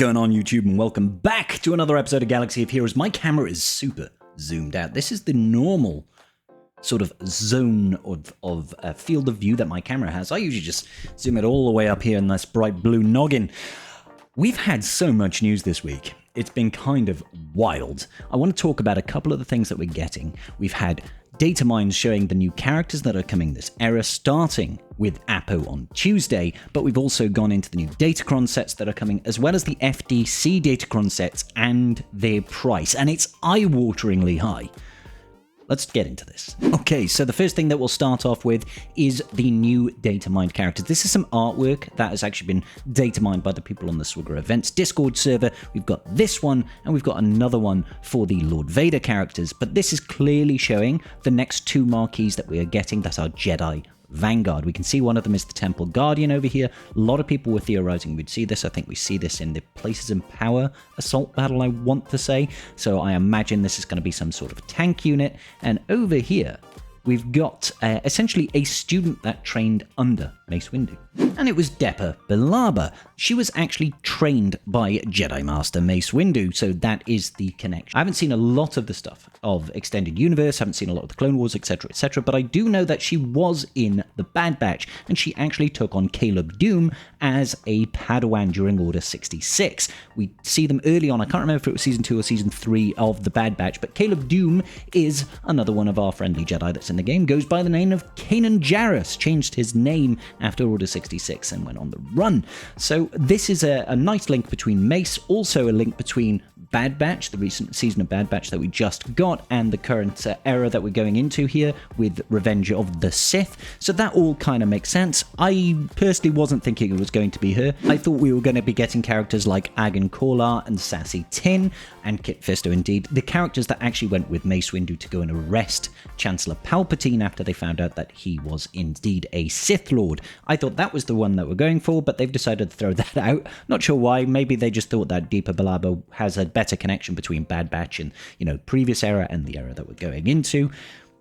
going on, YouTube, and welcome back to another episode of Galaxy of Heroes. My camera is super zoomed out. This is the normal sort of zone of field of view that my camera has. I usually just zoom it all the way up here in this bright blue noggin. We've had so much news this week. It's been kind of wild. I want to talk about a couple of the things that we're getting. We've had Datamines showing the new characters that are coming this era, starting with Apo on Tuesday, but we've also gone into the new Datacron sets that are coming, as well as the FDC Datacron sets and their price, and it's eye-wateringly high. Let's get into this. Okay, so the first thing that we'll start off with is the new data-mined characters. This is some artwork that has actually been data-mined by the people on the Swigger Events Discord server. We've got this one, and we've got another one for the Lord Vader characters, but this is clearly showing the next two Marquees that we are getting. That's our Jedi Vanguard. We can see one of them is the Temple Guardian over here. A lot of people were theorizing we'd see this. I think we see this in the Places in Power assault battle, I want to say. So I imagine this is going to be some sort of tank unit. And over here, we've got essentially a student that trained under Mace Windu. And it was Depa Billaba. She was actually trained by Jedi Master Mace Windu, so that is the connection. I haven't seen a lot of the stuff of Extended Universe, haven't seen a lot of the Clone Wars, etc., but I do know that she was in the Bad Batch, and she actually took on Caleb Doom as a Padawan during Order 66. We see them early on. I can't remember if it was Season 2 or Season 3 of the Bad Batch, but Caleb Doom is another one of our friendly Jedi that's in the game, goes by the name of Kanan Jarrus, changed his name after Order 66 and went on the run. So this is a nice link between Mace, also a link between Bad Batch, the recent season of Bad Batch that we just got, and the current era that we're going into here with Revenge of the Sith. So that all kind of makes sense. I personally wasn't thinking it was going to be her. I thought we were going to be getting characters like Agan Kolar and Sassy Tin, and Kit Fisto indeed, the characters that actually went with Mace Windu to go and arrest Chancellor Palpatine after they found out that he was indeed a Sith Lord. I thought that was the one that we're going for, but they've decided to throw that out. Not sure why. Maybe they just thought that Depa Billaba has a better connection between Bad Batch and, previous era and the era that we're going into.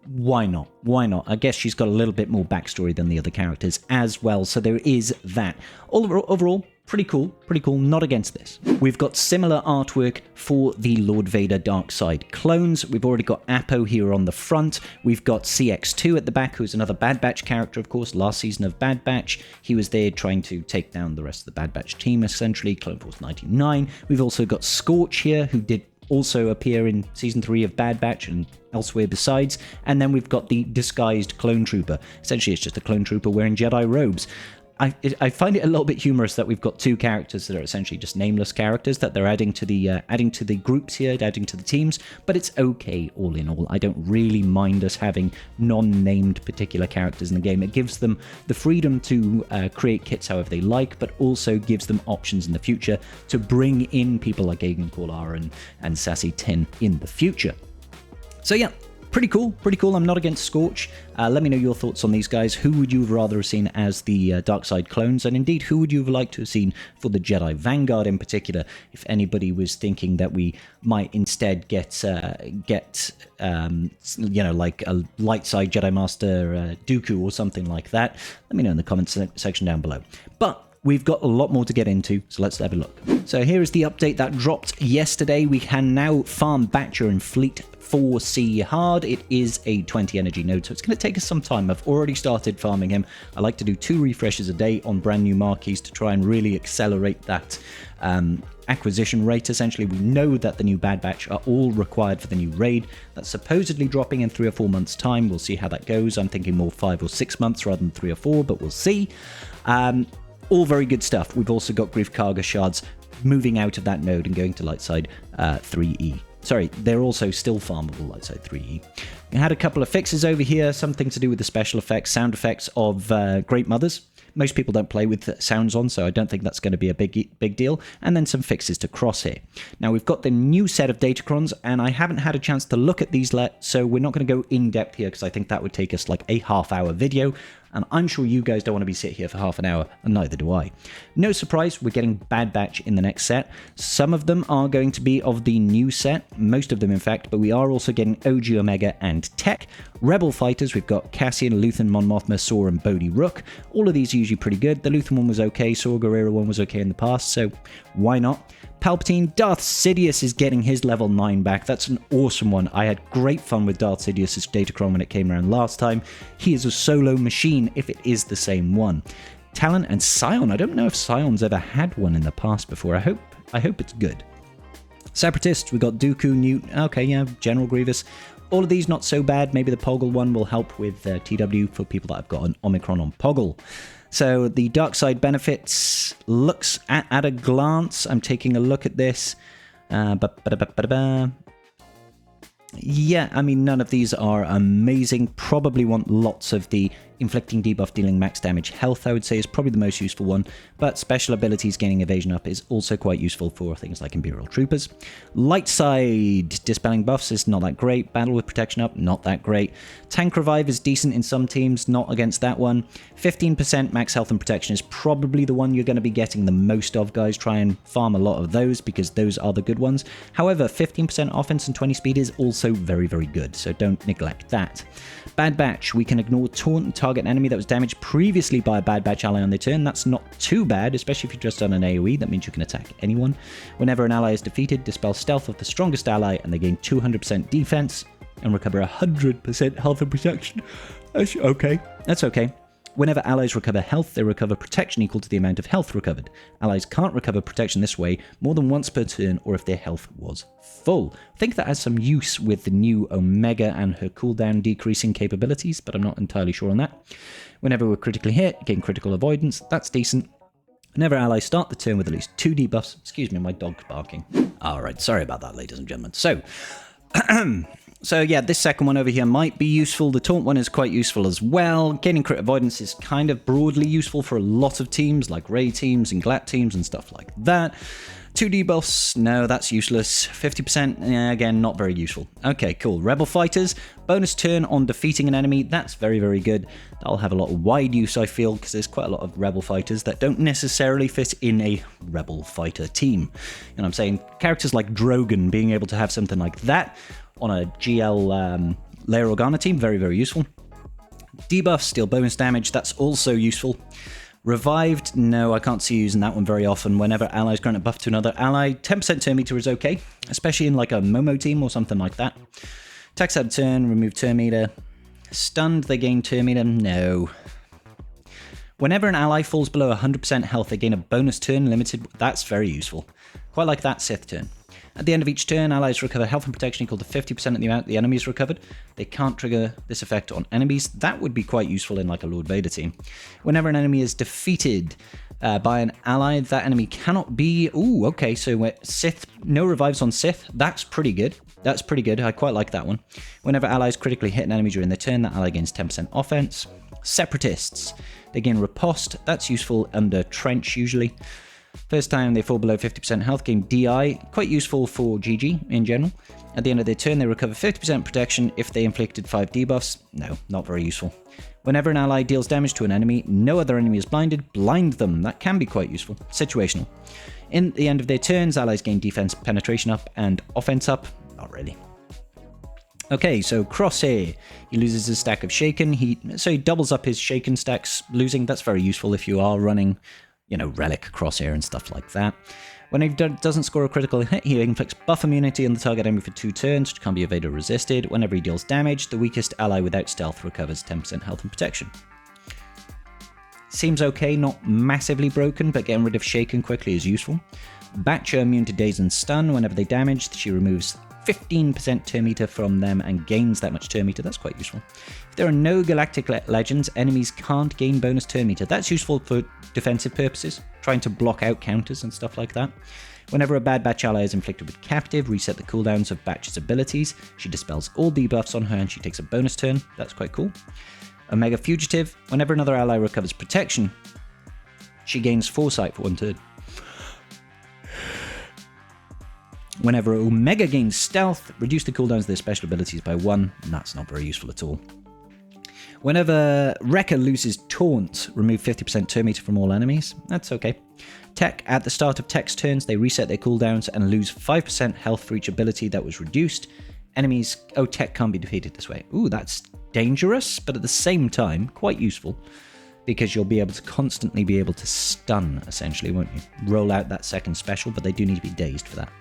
Why not? Why not? I guess she's got a little bit more backstory than the other characters as well, so there is that. Overall, pretty cool, not against this. We've got similar artwork for the Lord Vader Dark Side clones. We've already got Apo here on the front. We've got CX2 at the back, who's another Bad Batch character, of course, last season of Bad Batch. He was there trying to take down the rest of the Bad Batch team, essentially, Clone Force 99. We've also got Scorch here, who did also appear in Season 3 of Bad Batch and elsewhere besides. And then we've got the disguised clone trooper. Essentially, it's just a clone trooper wearing Jedi robes. I find it a little bit humorous that we've got two characters that are essentially just nameless characters that they're adding to the groups here, adding to the teams, but it's okay all in all. I don't really mind us having non-named particular characters in the game. It gives them the freedom to create kits however they like, but also gives them options in the future to bring in people like Agan Kolar and Sassy Tin in the future. So yeah, pretty cool. I'm not against Scorch. Let me know your thoughts on these guys. Who would you have rather have seen as the Dark Side clones? And indeed, who would you have liked to have seen for the Jedi Vanguard in particular? If anybody was thinking that we might instead get like a light side Jedi Master Dooku or something like that, let me know in the comments section down below. But we've got a lot more to get into, so let's have a look. So here is the update that dropped yesterday. We can now farm Batcher and Fleet 4C hard. It is a 20 energy node, so it's going to take us some time. I've already started farming him. I like to do 2 refreshes a day on brand new Marquees to try and really accelerate that acquisition rate. Essentially, we know that the new Bad Batch are all required for the new raid. That's supposedly dropping in 3 or 4 months' time. We'll see how that goes. I'm thinking more 5 or 6 months rather than 3 or 4, but we'll see. All very good stuff. We've also got Grief Karga shards moving out of that node and going to Lightside 3E. Sorry, they're also still farmable Lightside 3E. We had a couple of fixes over here, something to do with the special effects, sound effects of Great Mothers. Most people don't play with sounds on, so I don't think that's going to be a big deal. And then some fixes to Crosshair. Now, we've got the new set of Datacrons, and I haven't had a chance to look at these yet, so we're not going to go in depth here because I think that would take us like a half-hour video. And I'm sure you guys don't want to be sitting here for half an hour, and neither do I. No surprise, we're getting Bad Batch in the next set. Some of them are going to be of the new set, most of them in fact, but we are also getting OG Omega and Tech. Rebel fighters, we've got Cassian, Luthen, Mon Mothma, Saw, and Bodhi Rook. All of these are usually pretty good. The Luthen one was okay, Saw Gerrera one was okay in the past, so why not? Palpatine. Darth Sidious is getting his level 9 back. That's an awesome one. I had great fun with Darth Sidious's Datacron when it came around last time. He is a solo machine if it is the same one. Talon and Scion. I don't know if Scion's ever had one in the past before. I hope it's good. Separatists, we got Dooku, Newt. Okay, yeah, General Grievous. All of these not so bad. Maybe the Poggle one will help with TW for people that have got an Omicron on Poggle. So the dark side benefits looks at a glance. I'm taking a look at this. Yeah, I mean, none of these are amazing. Probably want lots of the inflicting debuff, dealing max damage health, I would say, is probably the most useful one. But special abilities, gaining evasion up, is also quite useful for things like Imperial Troopers. Light side, dispelling buffs is not that great. Battle with protection up, not that great. Tank revive is decent in some teams, not against that one. 15% max health and protection is probably the one you're going to be getting the most of, guys. Try and farm a lot of those because those are the good ones. However, 15% offense and 20 speed is also very, very good, so don't neglect that. Bad Batch, we can ignore taunt and target an enemy that was damaged previously by a Bad Batch ally on their turn. That's not too bad, especially if you've just done an AoE. That means you can attack anyone. Whenever an ally is defeated, dispel stealth of the strongest ally and they gain 200% defense and recover 100% health and protection. That's okay. Whenever allies recover health, they recover protection equal to the amount of health recovered. Allies can't recover protection this way more than once per turn or if their health was full. I think that has some use with the new Omega and her cooldown decreasing capabilities, but I'm not entirely sure on that. Whenever we're critically hit, gain critical avoidance. That's decent. Whenever allies start the turn with at least 2 debuffs. Excuse me, my dog's barking. Alright, sorry about that, ladies and gentlemen. So yeah, this second one over here might be useful. The taunt one is quite useful as well. Gaining crit avoidance is kind of broadly useful for a lot of teams, like Ray teams and Glat teams and stuff like that. 2 debuffs, no, that's useless. 50%, yeah, again, not very useful. Okay, cool. Rebel Fighters, bonus turn on defeating an enemy. That's very, very good. That'll have a lot of wide use, I feel, because there's quite a lot of Rebel Fighters that don't necessarily fit in a Rebel Fighter team. And I'm saying characters like Drogon being able to have something like that on a GL Leia Organa team, very, very useful. Debuffs, deal bonus damage, that's also useful. Revived, no, I can't see you using that one very often. Whenever allies grant a buff to another ally, 10% turn meter is okay, especially in like a Momo team or something like that. Attacks out of turn, remove turn meter. Stunned, they gain turn meter, no. Whenever an ally falls below 100% health, they gain a bonus turn limited. That's very useful. Quite like that Sith turn. At the end of each turn, allies recover health and protection equal to 50% of the amount the enemy is recovered. They can't trigger this effect on enemies. That would be quite useful in like a Lord Vader team. Whenever an enemy is defeated by an ally, that enemy cannot be... Ooh, okay, so Sith, no revives on Sith. That's pretty good. That's pretty good. I quite like that one. Whenever allies critically hit an enemy during their turn, that ally gains 10% offense. Separatists, they gain riposte. That's useful under Trench usually. First time they fall below 50% health, gain DI, quite useful for GG in general. At the end of their turn, they recover 50% protection if they inflicted 5 debuffs. No, not very useful. Whenever an ally deals damage to an enemy, no other enemy is blinded, blind them. That can be quite useful. Situational. In the end of their turns, allies gain defense penetration up and offense up. Not really. Okay, so Crosshair, he loses his stack of Shaken. So he doubles up his Shaken stacks losing. That's very useful if you are running, you know, Relic, Crosshair and stuff like that. When he doesn't score a critical hit, he inflicts buff immunity on the target enemy for 2 turns, which can be evaded or resisted. Whenever he deals damage, the weakest ally without stealth recovers 10% health and protection. Seems okay, not massively broken, but getting rid of Shaken quickly is useful. Batcher immune to daze and stun. Whenever they damage, she removes 15% turn meter from them and gains that much turn meter. That's quite useful. If there are no galactic legends, enemies can't gain bonus turn meter. That's useful for defensive purposes, trying to block out counters and stuff like that. Whenever a Bad Batch ally is inflicted with captive, reset the cooldowns of Batch's abilities. She dispels all debuffs on her and she takes a bonus turn. That's quite cool. Omega Fugitive, whenever another ally recovers protection, she gains Foresight for 1 turn. Whenever Omega gains Stealth, reduce the cooldowns of their special abilities by 1, and that's not very useful at all. Whenever Wrecker loses Taunt, remove 50% turn meter from all enemies. That's okay. Tech, at the start of Tech's turns, they reset their cooldowns and lose 5% health for each ability that was reduced. Enemies... Tech can't be defeated this way. Ooh, that's dangerous, but at the same time, quite useful. because you'll be able to constantly be able to stun, essentially, won't you? Roll out that second special, but they do need to be dazed for that.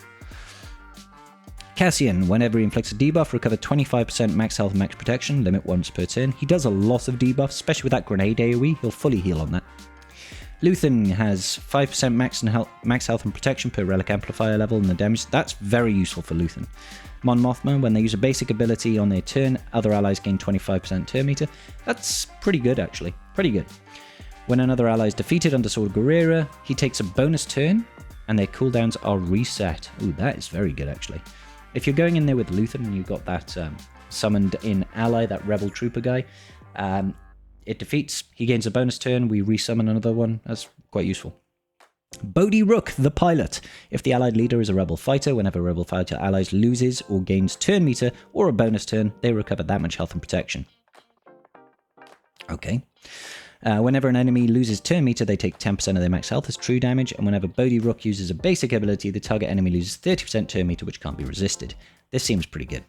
Cassian, whenever he inflicts a debuff, recover 25% max health and max protection, limit once per turn. He does a lot of debuffs, especially with that grenade AoE. He'll fully heal on that. Luthen has 5% max health and protection per relic amplifier level and the damage. That's very useful for Luthen. Mon Mothma, when they use a basic ability on their turn, other allies gain 25% turn meter. That's pretty good, actually. Pretty good. When another ally is defeated under Sword Guerrera, he takes a bonus turn, and their cooldowns are reset. Ooh, that is very good, actually. If you're going in there with Luthen and you've got that summoned in ally, that rebel trooper guy, it defeats, he gains a bonus turn, we resummon another one. That's quite useful. Bodhi Rook, the pilot. If the allied leader is a rebel fighter, whenever a rebel fighter allies loses or gains turn meter or a bonus turn, they recover that much health and protection. Okay. Whenever an enemy loses turn meter, they take 10% of their max health as true damage, and whenever Bodhi Rook uses a basic ability, the target enemy loses 30% turn meter, which can't be resisted. This seems pretty good.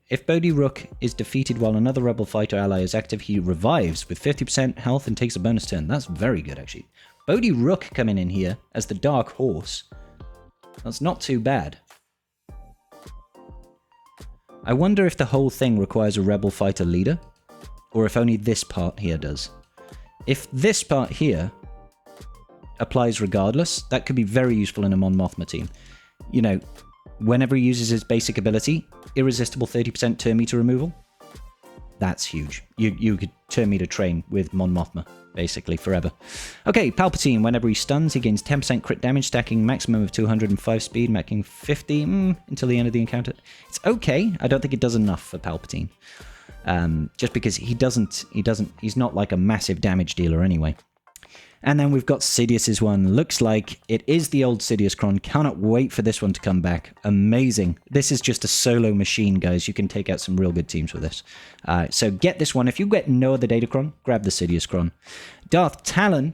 If Bodhi Rook is defeated while another rebel fighter ally is active, he revives with 50% health and takes a bonus turn. That's very good, actually. Bodhi Rook coming in here as the Dark Horse. That's not too bad. I wonder if the whole thing requires a rebel fighter leader, or if only this part here does. If this part here applies regardless, that could be very useful in a Mon Mothma team. You know, whenever he uses his basic ability, irresistible 30% turn meter removal. That's huge. You could turn meter train with Mon Mothma, basically, forever. Okay, Palpatine, whenever he stuns, he gains 10% crit damage, stacking maximum of 205 speed, making 50 until the end of the encounter. It's okay. I don't think it does enough for Palpatine. Just because he's not like a massive damage dealer anyway. And then we've got Sidious's one. Looks like it is the old Sidious Cron. Cannot wait for this one to come back. Amazing. This is just a solo machine, guys. You can take out some real good teams with this. So get this one. If you get no other Datacron, grab the Sidious Cron. Darth Talon,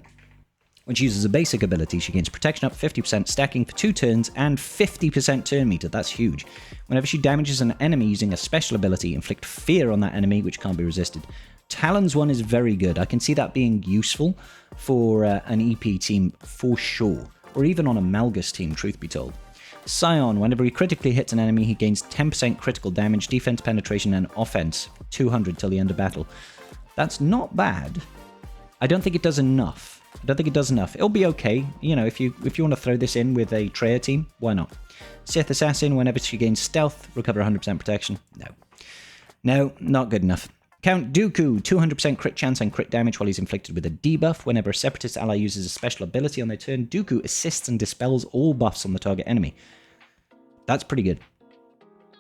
when she uses a basic ability, she gains protection up 50%, stacking for 2 turns, and 50% turn meter. That's huge. Whenever she damages an enemy using a special ability, inflict fear on that enemy, which can't be resisted. Talon's one is very good. I can see that being useful for an EP team for sure, or even on a Malgus team, truth be told. Scion, whenever he critically hits an enemy, he gains 10% critical damage, defense, penetration, and offense, 200 till the end of battle. That's not bad. I don't think it does enough. It'll be okay. You know, if you want to throw this in with a Traya team, why not? Sith Assassin, whenever she gains stealth, recover 100% protection. No, not good enough. Count Dooku, 200% crit chance and crit damage while he's inflicted with a debuff. Whenever a Separatist ally uses a special ability on their turn, Dooku assists and dispels all buffs on the target enemy. That's pretty good.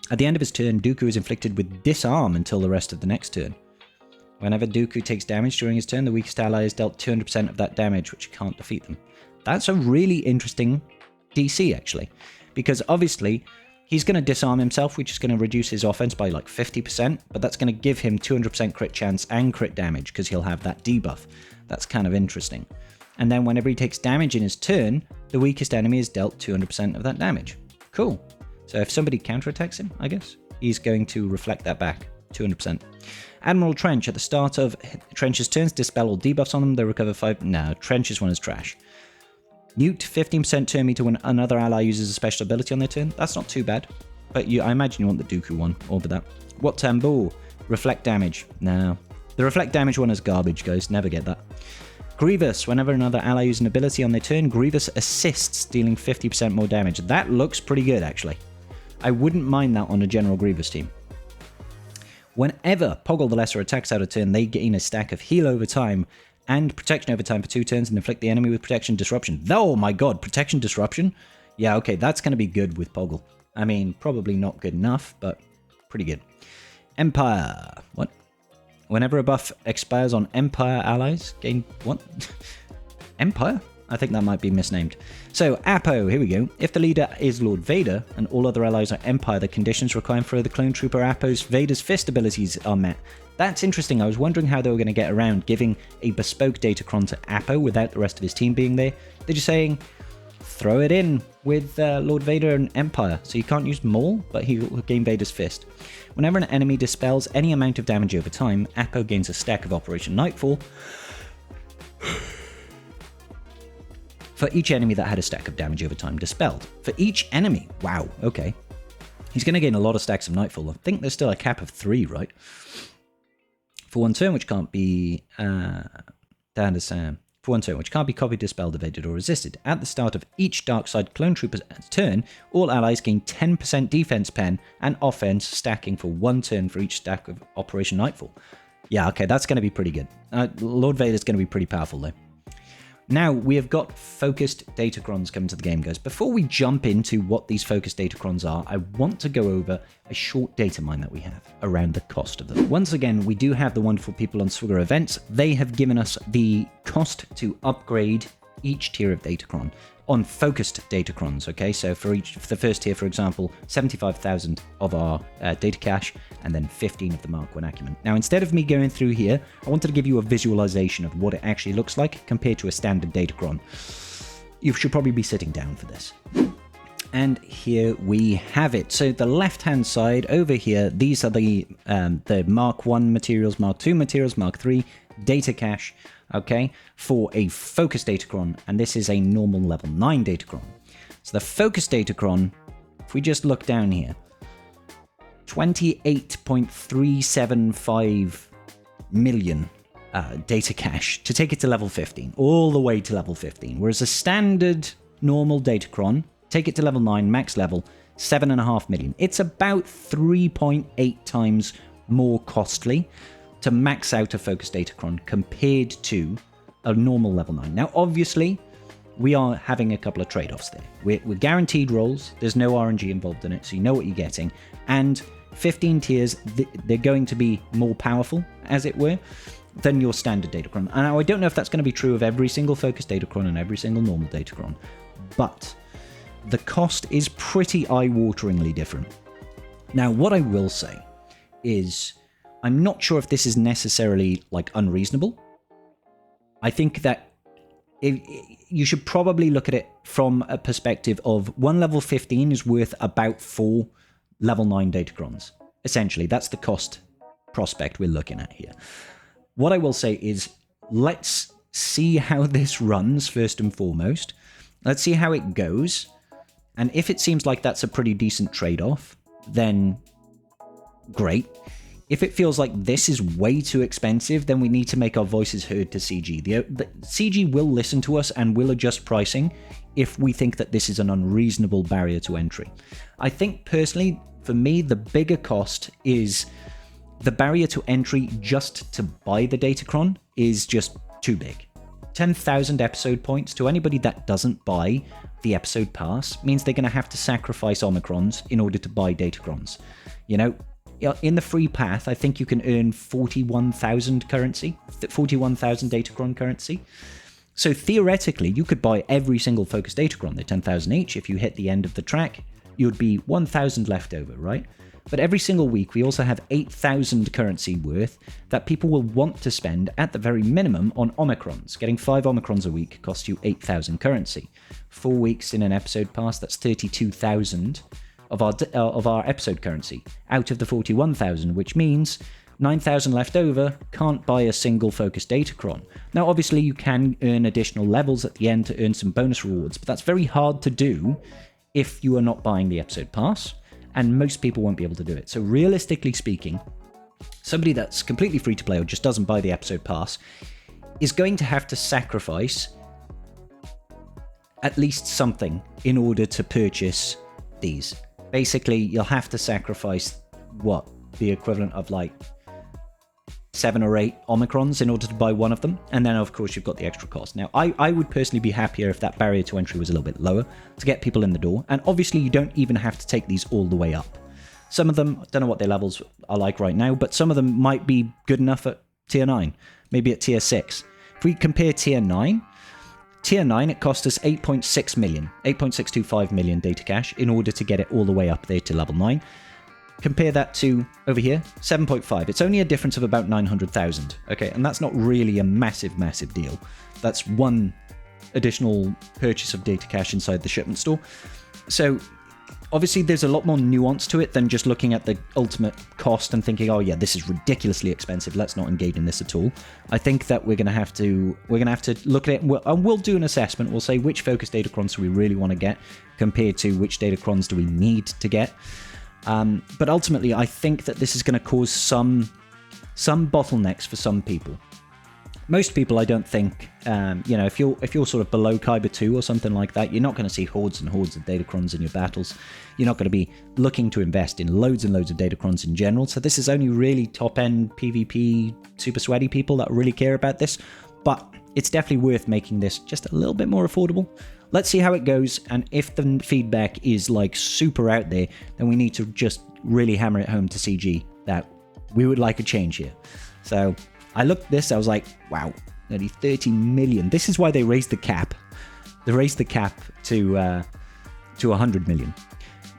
At the end of his turn, Dooku is inflicted with disarm until the rest of the next turn. Whenever Dooku takes damage during his turn, the weakest ally is dealt 200% of that damage, which can't defeat them. That's a really interesting DC, actually, because obviously he's going to disarm himself, which is going to reduce his offense by like 50%, but that's going to give him 200% crit chance and crit damage because he'll have that debuff. That's kind of interesting. And then whenever he takes damage in his turn, the weakest enemy is dealt 200% of that damage. Cool. So if somebody counterattacks him, I guess, he's going to reflect that back, 200%. Admiral Trench, at the start of Trench's turns, dispel all debuffs on them, they recover 5... No, Trench's one is trash. Newt, 15% turn meter when another ally uses a special ability on their turn. That's not too bad. But I imagine you want the Dooku one over that. Wat Tambor, reflect damage. No. The reflect damage one is garbage, guys. Never get that. Grievous, whenever another ally uses an ability on their turn, Grievous assists, dealing 50% more damage. That looks pretty good, actually. I wouldn't mind that on a General Grievous team. Whenever Poggle the Lesser attacks out of turn, they gain a stack of heal over time and protection over time for 2 turns and inflict the enemy with protection disruption. Oh my god, protection disruption? Yeah, okay, that's going to be good with Poggle. I mean, probably not good enough, but pretty good. Empire. What? Whenever a buff expires on Empire allies, gain... What? Empire? I think that might be misnamed. So, Apo, here we go. If the leader is Lord Vader, and all other allies are Empire, the conditions required for the clone trooper Apo's Vader's Fist abilities are met. That's interesting. I was wondering how they were going to get around giving a bespoke Datacron to Apo without the rest of his team being there. They're just saying, throw it in with Lord Vader and Empire, so you can't use Maul, but he will gain Vader's Fist. Whenever an enemy dispels any amount of damage over time, Apo gains a stack of Operation Nightfall for each enemy that had a stack of damage over time dispelled. For each enemy. Wow, okay. He's going to gain a lot of stacks of Nightfall. I think there's still a cap of 3, right? For one turn, which can't be... For one turn, which can't be copied, dispelled, evaded, or resisted. At the start of each Darkside Clone Trooper's turn, all allies gain 10% defense pen and offense, stacking for one turn for each stack of Operation Nightfall. Yeah, okay, that's going to be pretty good. Lord Vader's going to be pretty powerful, though. Now, we have got focused Datacrons coming to the game, guys. Before we jump into what these focused Datacrons are, I want to go over a short data mine that we have around the cost of them. Once again, we do have the wonderful people on Swigger Events. They have given us the cost to upgrade each tier of Datacron on focused Datacrons, okay? So for the first tier, for example, 75,000 of our data cache, and then 15 of the Mark 1 acumen. Now, instead of me going through here, I wanted to give you a visualization of what it actually looks like compared to a standard Datacron. You should probably be sitting down for this. And here we have it. So the left-hand side over here, these are the Mark 1 materials, Mark 2 materials, Mark 3 data cache, okay, for a focus Datacron, and this is a normal level 9 Datacron. So the focus Datacron, if we just look down here, 28.375 million data cache to take it to level 15, all the way to level 15, whereas a standard normal Datacron, take it to level 9, max level, 7.5 million. It's about 3.8 times more costly to max out a focus Datacron compared to a normal level 9. Now, obviously, we are having a couple of trade-offs there. We're guaranteed rolls, there's no RNG involved in it, so you know what you're getting, and 15 tiers, they're going to be more powerful, as it were, than your standard Datacron. And now, I don't know if that's going to be true of every single focus Datacron and every single normal Datacron, but the cost is pretty eye-wateringly different. Now, what I will say is, I'm not sure if this is necessarily, like, unreasonable. I think that you should probably look at it from a perspective of one level 15 is worth about 4 level 9 Datacrons. Essentially, that's the cost prospect we're looking at here. What I will say is, let's see how this runs first and foremost. Let's see how it goes. And if it seems like that's a pretty decent trade-off, then great. If it feels like this is way too expensive, then we need to make our voices heard to CG. The CG will listen to us and will adjust pricing if we think that this is an unreasonable barrier to entry. I think personally, for me, the bigger cost is the barrier to entry just to buy the Datacron is just too big. 10,000 episode points to anybody that doesn't buy the episode pass means they're going to have to sacrifice Omicrons in order to buy Datacrons. You know, in the free path, I think you can earn 41,000 currency, 41,000 Datacron currency. So theoretically, you could buy every single focus Datacron. They're 10,000 each. If you hit the end of the track, you'd be 1,000 left over, right? But every single week, we also have 8,000 currency worth that people will want to spend at the very minimum on Omicrons. Getting 5 Omicrons a week costs you 8,000 currency. 4 weeks in an episode pass, that's 32,000 of our episode currency out of the 41,000, which means 9,000 left over, can't buy a single focus Datacron. Now, obviously, you can earn additional levels at the end to earn some bonus rewards, but that's very hard to do if you are not buying the episode pass, and most people won't be able to do it. So realistically speaking, somebody that's completely free to play or just doesn't buy the episode pass is going to have to sacrifice at least something in order to purchase these. Basically, you'll have to sacrifice, what, the equivalent of like 7 or 8 Omicrons in order to buy one of them. And then, of course, you've got the extra cost. Now, I would personally be happier if that barrier to entry was a little bit lower to get people in the door. And obviously, you don't even have to take these all the way up. Some of them, I don't know what their levels are like right now, but some of them might be good enough at tier 9, maybe at tier 6. If we compare tier 9, it cost us 8.625 million data cache in order to get it all the way up there to level 9. Compare that to, over here, 7.5. It's only a difference of about 900,000, okay? And that's not really a massive, massive deal. That's one additional purchase of data cache inside the shipment store. So obviously there's a lot more nuance to it than just looking at the ultimate cost and thinking, oh yeah, this is ridiculously expensive, let's not engage in this at all. I think that we're gonna have to look at it, and we'll do an assessment. We'll say which focus datacrons do we really want to get compared to which datacrons do we need to get. But ultimately, I think that this is going to cause some bottlenecks for some people. Most people, I don't think, if you're sort of below Kyber 2 or something like that, you're not going to see hordes and hordes of datacrons in your battles. You're not going to be looking to invest in loads and loads of datacrons in general. So this is only really top-end PvP, super sweaty people that really care about this. But it's definitely worth making this just a little bit more affordable. Let's see how it goes, and if the feedback is like super out there, then we need to just really hammer it home to CG that we would like a change here. So I looked at this, I was like, wow, nearly 30 million. This is why they raised the cap. They raised the cap to 100 million.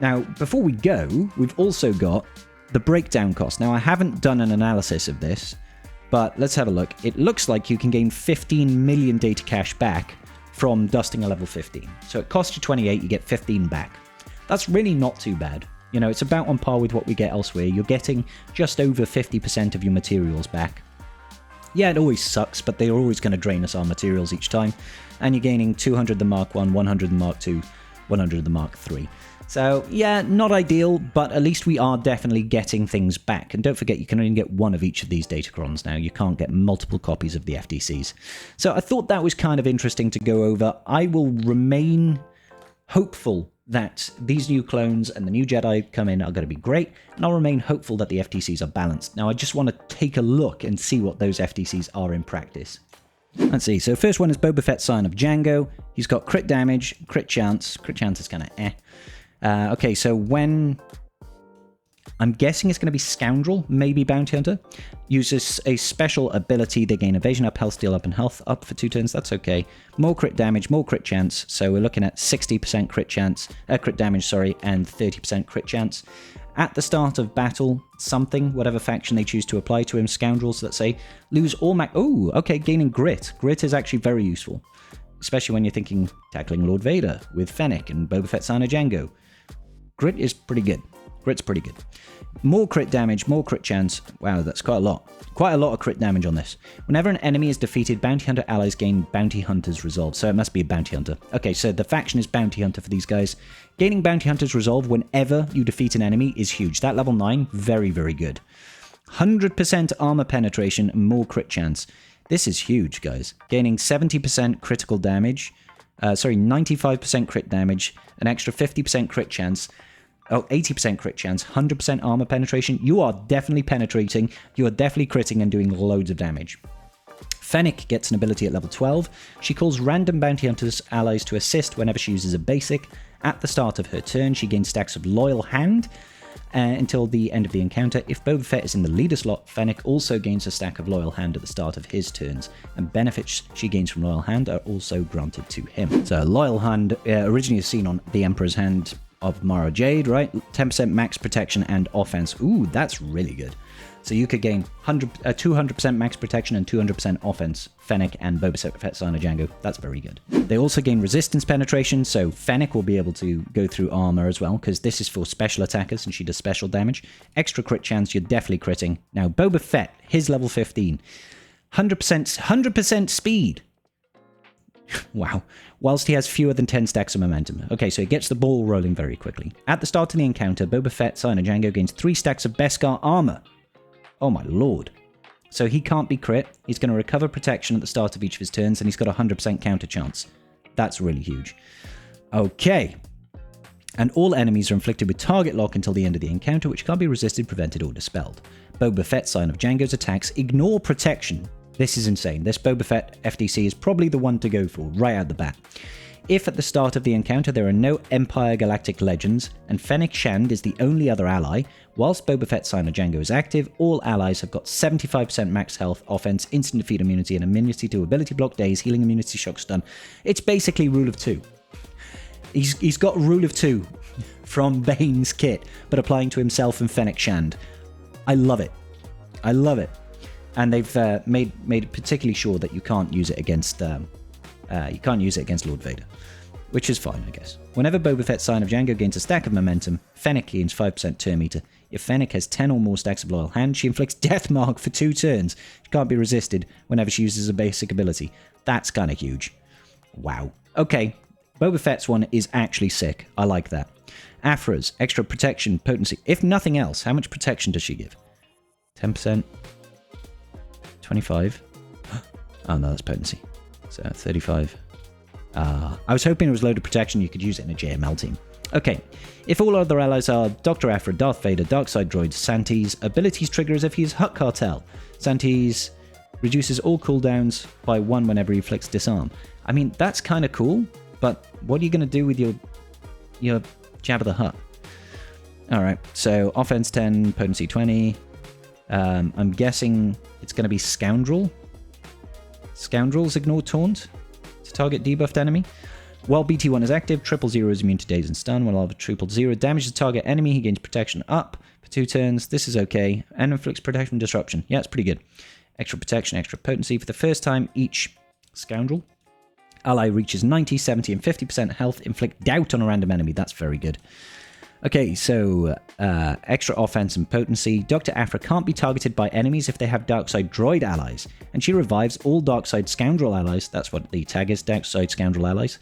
Now, before we go, we've also got the breakdown cost. Now, I haven't done an analysis of this, but let's have a look. It looks like you can gain 15 million data cache back from dusting a level 15. So it costs you 28, you get 15 back. That's really not too bad. You know, it's about on par with what we get elsewhere. You're getting just over 50% of your materials back. Yeah, it always sucks, but they're always going to drain us our materials each time. And you're gaining 200 the Mark 1, 100 the Mark 2, 100 the Mark 3. So, yeah, not ideal, but at least we are definitely getting things back. And don't forget, you can only get one of each of these datacrons now. You can't get multiple copies of the FDCs. So I thought that was kind of interesting to go over. I will remain hopeful that these new clones and the new Jedi come in are going to be great, and I'll remain hopeful that the FDCs are balanced. Now, I just want to take a look and see what those FDCs are in practice. Let's see. So first one is Boba Fett, Scion of Django. He's got crit damage, crit chance. Crit chance is kind of eh. Okay, so when... I'm guessing it's going to be Scoundrel, maybe Bounty Hunter. Uses a special ability. They gain evasion up, health steal up, and health up for 2 turns. That's okay. More crit damage, more crit chance. So we're looking at 60% crit damage, and 30% crit chance. At the start of battle, whatever faction they choose to apply to him, Scoundrels, let's say, lose all Oh, okay, gaining grit. Grit is actually very useful, especially when you're thinking tackling Lord Vader with Fennec and Boba Fett, Scion of Django. Grit is pretty good. Grit's pretty good. More crit damage, more crit chance. Wow, that's quite a lot. Quite a lot of crit damage on this. Whenever an enemy is defeated, Bounty Hunter allies gain Bounty Hunter's Resolve. So it must be a Bounty Hunter. Okay, so the faction is Bounty Hunter for these guys. Gaining Bounty Hunter's Resolve whenever you defeat an enemy is huge. That level 9, very, very good. 100% armor penetration and more crit chance. This is huge, guys. Gaining 70% critical damage. 95% crit damage. An extra 50% crit chance. 80% crit chance, 100% armor penetration. You are definitely penetrating. You are definitely critting and doing loads of damage. Fennec gets an ability at level 12. She calls random Bounty Hunters allies to assist whenever she uses a basic. At the start of her turn, she gains stacks of Loyal Hand until the end of the encounter. If Boba Fett is in the leader slot, Fennec also gains a stack of Loyal Hand at the start of his turns, and benefits she gains from Loyal Hand are also granted to him. So Loyal Hand originally is seen on the Emperor's Hand of Mara Jade, right? 10% max protection and offense. Ooh, that's really good. So you could gain 200% max protection and 200% offense, Fennec and Boba Fett, Scion of Django. That's very good. They also gain resistance penetration, so Fennec will be able to go through armor as well, because this is for special attackers and she does special damage. Extra crit chance, you're definitely critting. Now, Boba Fett, his level 15. 100% speed. Wow. Whilst he has fewer than 10 stacks of momentum. Okay, so he gets the ball rolling very quickly. At the start of the encounter, Boba Fett, Scion of Django gains 3 stacks of Beskar armor. Oh my lord. So he can't be crit. He's going to recover protection at the start of each of his turns, and he's got a 100% counter chance. That's really huge. Okay. And all enemies are inflicted with target lock until the end of the encounter, which can't be resisted, prevented, or dispelled. Boba Fett, Scion of Django's attacks ignore protection. This is insane. This Boba Fett FDC is probably the one to go for, right out the bat. If at the start of the encounter there are no Empire Galactic Legends, and Fennec Shand is the only other ally, whilst Boba Fett, Scion of Django is active, all allies have got 75% max health, offense, instant defeat immunity, and immunity to ability block, daze, healing immunity, shock stun. It's basically Rule of 2. He's got Rule of 2 from Bane's kit, but applying to himself and Fennec Shand. I love it. I love it. And they've made it particularly sure that you can't use it against Lord Vader. which is fine, I guess. Whenever Boba Fett's Sign of Django gains a stack of momentum, Fennec gains 5% turn meter. If Fennec has 10 or more stacks of Loyal Hand, she inflicts Death Mark for 2 turns. She can't be resisted whenever she uses a basic ability. That's kind of huge. Wow. Okay, Boba Fett's one is actually sick. I like that. Afra's, extra protection, potency. If nothing else, how much protection does she give? 10%? 25? Oh no, that's potency. So 35. I was hoping it was loaded protection, you could use it in a JML team. Okay, if all other allies are Dr. Aphra, Darth Vader, Darkside Droids, Santis, abilities trigger as if he is Hutt Cartel. Santis reduces all cooldowns by 1 whenever he inflicts disarm. I mean, that's kind of cool, but what are you going to do with your Jabba the Hutt? Alright, so offense 10, potency 20. I'm guessing it's going to be Scoundrel. Scoundrels ignore taunt to target debuffed enemy. While BT1 is active, 000 is immune to daze and stun. While other 000 damages target enemy, he gains protection up for 2 turns. This is okay. And inflicts protection and disruption. Yeah, it's pretty good. Extra protection, extra potency. For the first time, each Scoundrel ally reaches 90, 70, and 50% health. Inflict doubt on a random enemy. That's very good. Okay, so extra offense and potency. Dr. Aphra can't be targeted by enemies if they have Darkside Droid allies, and she revives all Darkside Scoundrel allies. That's what the tag is, Darkside Scoundrel allies.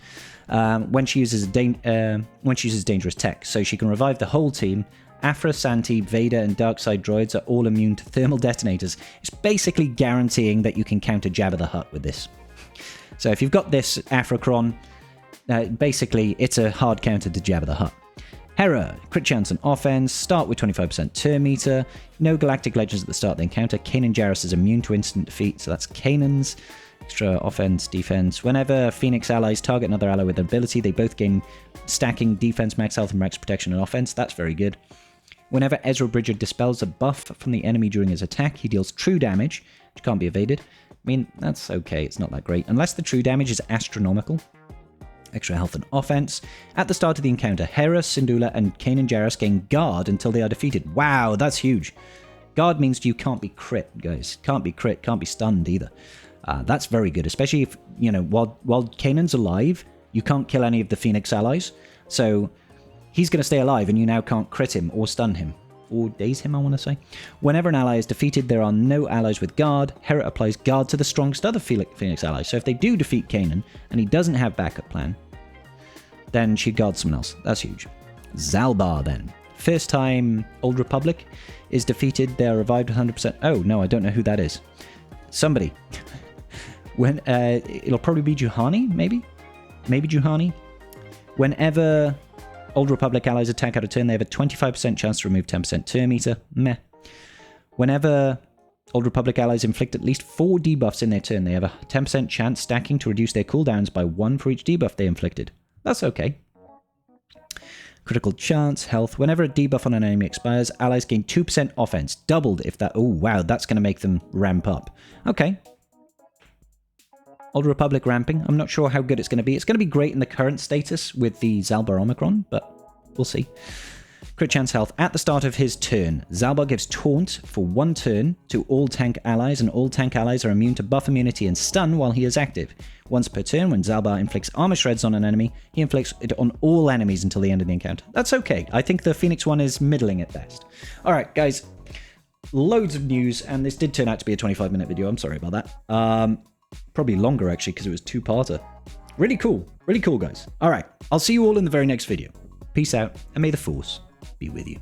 When she uses dangerous tech, so she can revive the whole team. Aphra, Santi, Vader, and Darkside Droids are all immune to thermal detonators. It's basically guaranteeing that you can counter Jabba the Hutt with this. So if you've got this Afracron, basically it's a hard counter to Jabba the Hutt. Hera, crit chance and offense, start with 25% turn meter, no galactic legends at the start of the encounter. Kanan Jarrus is immune to instant defeat, so that's Kanan's. Extra offense, defense. Whenever Phoenix allies target another ally with an ability, they both gain stacking defense, max health, and max protection and offense. That's very good. Whenever Ezra Bridger dispels a buff from the enemy during his attack, he deals true damage, which can't be evaded. I mean, that's okay, it's not that great, unless the true damage is astronomical. Extra health and offense. At the start of the encounter, Hera, Syndulla, and Kanan Jarrus gain guard until they are defeated. Wow, that's huge. Guard means you can't be crit, guys. Can't be crit, can't be stunned either. That's very good, especially if, you know, while Kanan's alive, you can't kill any of the Phoenix allies. So he's going to stay alive and you now can't crit him or stun him. Or daze him, I want to say. Whenever an ally is defeated, there are no allies with guard. Hera applies guard to the strongest other Phoenix allies. So if they do defeat Kanan, and he doesn't have backup plan, then she guards someone else. That's huge. Zalbar, then. First time Old Republic is defeated, they are revived 100%. Oh, no, I don't know who that is. Somebody. When it'll probably be Juhani, maybe? Maybe Juhani? Whenever Old Republic allies attack out of turn, they have a 25% chance to remove 10% turn meter. Meh. Whenever Old Republic allies inflict at least 4 debuffs in their turn, they have a 10% chance stacking to reduce their cooldowns by 1 for each debuff they inflicted. That's okay. Critical chance, health. Whenever a debuff on an enemy expires, allies gain 2% offense. Doubled if that... Oh, wow, that's going to make them ramp up. Okay. Old Republic ramping. I'm not sure how good it's going to be. It's going to be great in the current status with the Zalbar Omicron, but we'll see. Crit chance health. At the start of his turn, Zalbar gives taunt for 1 turn to all tank allies, and all tank allies are immune to buff immunity and stun while he is active. Once per turn, when Zalbar inflicts armor shreds on an enemy, he inflicts it on all enemies until the end of the encounter. That's okay. I think the Phoenix one is middling at best. Alright, guys. Loads of news, and this did turn out to be a 25-minute video. I'm sorry about that. Probably longer, actually, because it was 2-parter. Really cool. Really cool, guys. Alright, I'll see you all in the very next video. Peace out, and may the Force be with you.